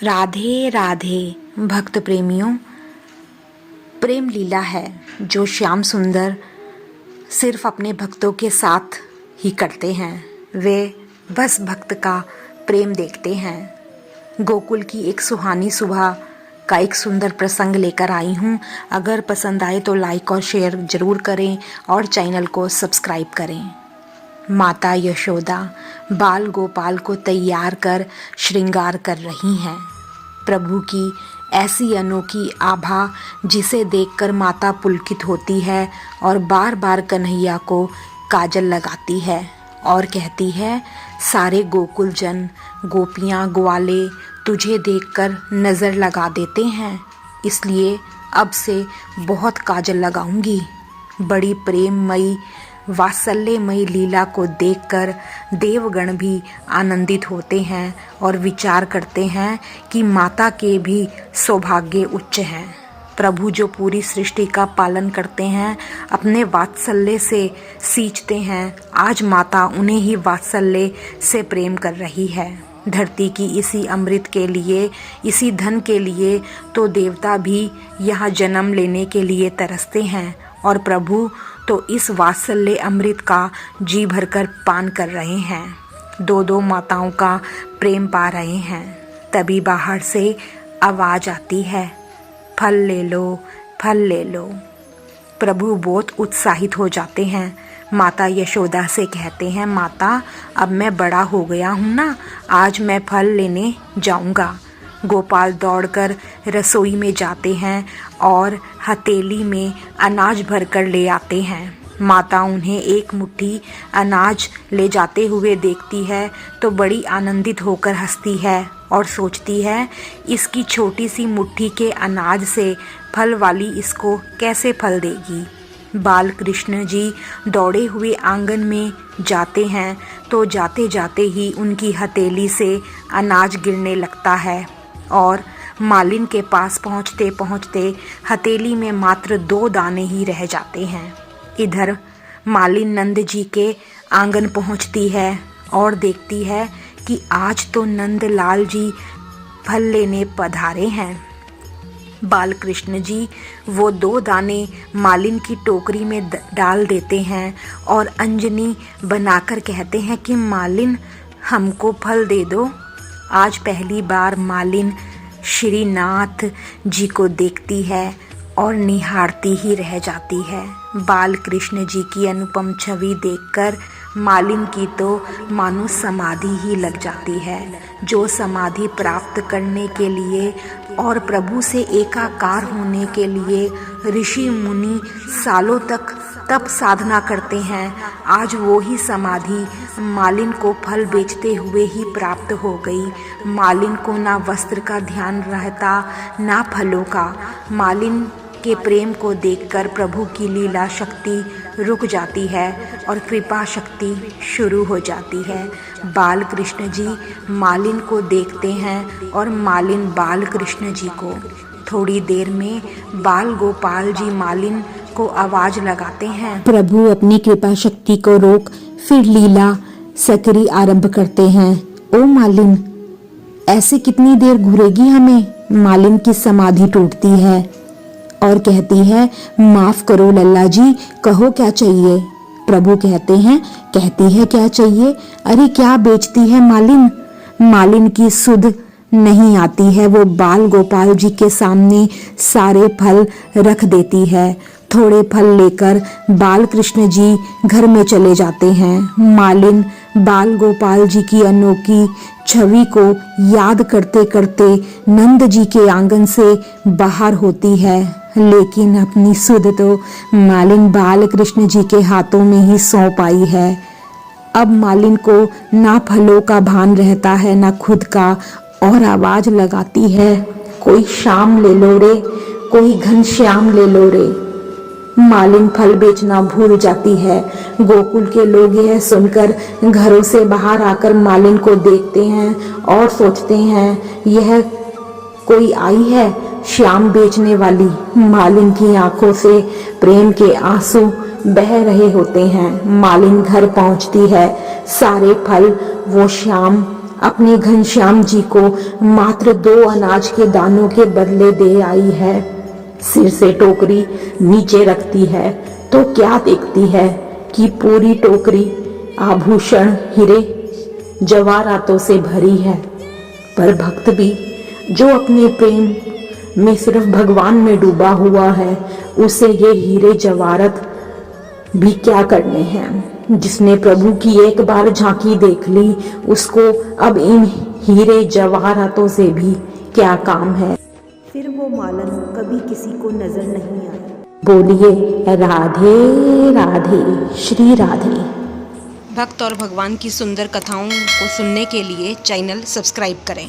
राधे राधे भक्त प्रेमियों। प्रेम लीला है जो श्याम सुंदर सिर्फ अपने भक्तों के साथ ही करते हैं। वे बस भक्त का प्रेम देखते हैं। गोकुल की एक सुहानी सुबह का एक सुंदर प्रसंग लेकर आई हूँ। अगर पसंद आए तो लाइक और शेयर ज़रूर करें और चैनल को सब्सक्राइब करें। माता यशोदा बाल गोपाल को तैयार कर श्रृंगार कर रही हैं। प्रभु की ऐसी अनोखी आभा जिसे देखकर माता पुलकित होती है और बार बार कन्हैया को काजल लगाती है और कहती है, सारे गोकुल जन गोपियाँ ग्वाले तुझे देखकर नज़र लगा देते हैं, इसलिए अब से बहुत काजल लगाऊंगी। बड़ी प्रेममयी वात्सल्यमयी लीला को देखकर देवगण भी आनंदित होते हैं और विचार करते हैं कि माता के भी सौभाग्य उच्च हैं। प्रभु जो पूरी सृष्टि का पालन करते हैं, अपने वात्सल्य से सींचते हैं, आज माता उन्हें ही वात्सल्य से प्रेम कर रही है। धरती की इसी अमृत के लिए, इसी धन के लिए तो देवता भी यहाँ जन्म लेने के लिए तरसते हैं और प्रभु तो इस वात्सल्य अमृत का जी भरकर पान कर रहे हैं। दो दो माताओं का प्रेम पा रहे हैं। तभी बाहर से आवाज़ आती है, फल ले लो, फल ले लो। प्रभु बहुत उत्साहित हो जाते हैं। माता यशोदा से कहते हैं, माता अब मैं बड़ा हो गया हूँ ना, आज मैं फल लेने जाऊँगा। गोपाल दौड़कर रसोई में जाते हैं और हथेली में अनाज भरकर ले आते हैं। माता उन्हें एक मुट्ठी अनाज ले जाते हुए देखती है तो बड़ी आनंदित होकर हंसती है और सोचती है, इसकी छोटी सी मुट्ठी के अनाज से फल वाली इसको कैसे फल देगी। बाल कृष्ण जी दौड़े हुए आंगन में जाते हैं तो जाते जाते ही उनकी हथेली से अनाज गिरने लगता है और मालिन के पास पहुँचते पहुँचते हथेली में मात्र 2 दाने ही रह जाते हैं। इधर मालिन नंद जी के आंगन पहुँचती है और देखती है कि आज तो नंद लाल जी फल लेने पधारे हैं। बाल कृष्ण जी वो 2 दाने मालिन की टोकरी में डाल देते हैं और अंजनी बनाकर कहते हैं कि मालिन हमको फल दे दो। आज पहली बार मालिन श्रीनाथ जी को देखती है और निहारती ही रह जाती है। बाल कृष्ण जी की अनुपम छवि देखकर मालिन की तो मानो समाधि ही लग जाती है। जो समाधि प्राप्त करने के लिए और प्रभु से एकाकार होने के लिए ऋषि मुनि सालों तक तप साधना करते हैं, आज वो ही समाधि मालिन को फल बेचते हुए ही प्राप्त हो गई। मालिन को ना वस्त्र का ध्यान रहता ना फलों का। मालिन के प्रेम को देखकर प्रभु की लीला शक्ति रुक जाती है और कृपा शक्ति शुरू हो जाती है। बाल कृष्ण जी मालिन को देखते हैं और मालिन बाल कृष्ण जी को। थोड़ी देर में बाल गोपाल जी मालिन को आवाज लगाते हैं। प्रभु अपनी कृपा शक्ति को रोक फिर लीला सकरी आरंभ करते हैं। ओ मालिन, ऐसे कितनी देर घूरेगी हमें। मालिन की समाधि टूटती है और कहती है, माफ करो लल्ला जी, कहो क्या चाहिए। प्रभु कहते हैं, कहती है क्या चाहिए, अरे क्या बेचती है मालिन। मालिन की सुध नहीं आती है। वो बाल गोपाल जी के सामने सारे फल रख देती है। थोड़े फल लेकर बाल कृष्ण जी घर में चले जाते हैं। मालिन बाल गोपाल जी की अनोखी छवि को याद करते करते नंद जी के आंगन से बाहर होती है, लेकिन अपनी सुध तो मालिन बाल कृष्ण जी के हाथों में ही सौंप आई है। अब मालिन को ना फलों का भान रहता है ना खुद का, और आवाज लगाती है, कोई शाम ले लो रे, कोई घनश्याम ले लो रे। मालिन फल बेचना भूल जाती है। गोकुल के लोग यह सुनकर घरों से बाहर आकर मालिन को देखते हैं और सोचते हैं, यह कोई आई है श्याम बेचने वाली। मालिन की आंखों से प्रेम के आंसू बह रहे होते हैं। मालिन घर पहुंचती है। सारे फल वो श्याम अपने घनश्याम जी को मात्र 2 अनाज के दानों के बदले दे आई है। सिर से टोकरी नीचे रखती है तो क्या देखती है कि पूरी टोकरी आभूषण, हीरे जवाहरातों से भरी है। पर भक्त भी जो अपने प्रेम में सिर्फ भगवान में डूबा हुआ है, उसे ये हीरे जवाहरात भी क्या करने हैं। जिसने प्रभु की एक बार झांकी देख ली, उसको अब इन हीरे जवाहरातों से भी क्या काम है। फिर वो मालन कभी किसी को नजर नहीं आई। बोलिए राधे राधे, श्री राधे। भक्त और भगवान की सुंदर कथाओं को सुनने के लिए चैनल सब्सक्राइब करें।